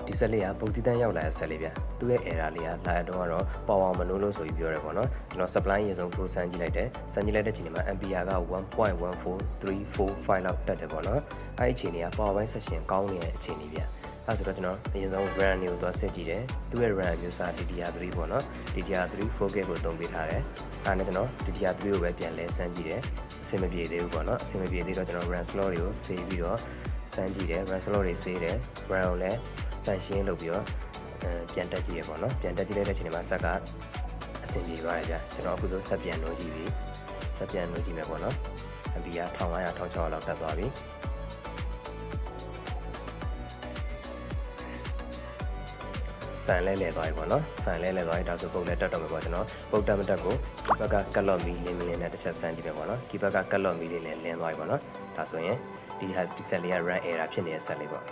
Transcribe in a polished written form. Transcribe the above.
ဒီဆက်လေးကပုံတီးတန်းရောက်လာတဲ့ဆက်လေးဗျသူ့ရဲ့ error လေးကလာတော့ကတော့ပေါ်အောင်မလို့လို့ဆိုပြီးပြောရဲပေါ့နော်ကျွန်တော် supply ရေဆုံး flow စမ်းကြည့်လိုက်တယ်စမ်းကြည့်လိုက်တဲ့ချိန်မှာ ampere က 1.14345 လောက်တက်တယ်ပေါ့နော်အဲ့ဒီအချိန်တွေက power bank section ကောင်းနေတဲ့အခြေအနေဗျအဲဆိုတော့ကျွန်တော်အရင်ဆုံး RAM ကိုသွားဆက်ကြည့်တယ်သူ့ရဲ့ RAM မျိုးစား DDR3 ပေါ့နော် DDR3 4K ကိုသုံးပေးထားတယ်အဲနဲ့ကျွန်တော် DDR3 ကိုပဲပြန်လဲစမ်းကြည့်တယ်အဆင်မပြေသေးဘူးပေါ့နော်အဆင်မပြေသေးတော့ကျွန်တော် RAM slot တွေကို save ပြီးတော့စမ်းကြည့်တယ် RAM slot တွေ save တယ် RAM ကိုလည်းတန်ရှင်းလုပ်ပြီးတော့ပြန်တက်ကြည့်ရပေါ့နော်ပြန်တက်ကြည့်လိုက်တဲ့အချိန်မှာဆက်ကအဆင်ပြေသွားတယ်ဗျကျွန်တော်အခုဆိုဆက်ပြန်လို့ကြည့်ပြီဆက်ပြန်လို့ကြည့်မယ်ပေါ့နော်အပီက1500 1600လောက်တက်သွားပြီဖန်လဲလဲသွားပြီပေါ့နော်ဖန်လဲလဲသွားပြီဒါဆိုပုံလဲတက်တော့မယ်ပေါ့ကျွန်တော်ပုံတက်မတက်ကိုဘက်ကကတ်လော့မီလင်းမလင်းနဲ့တစ်ချက်စမ်းကြည့်မယ်ပေါ့နော်ဒီဘက်ကကတ်လော့မီလေးနဲ့လင်းသွားပြီပေါ့နော်ဒါဆိုရင်ဒီဆက်လေးက run error ဖြစ်နေတဲ့ဆက်လေးပေါ့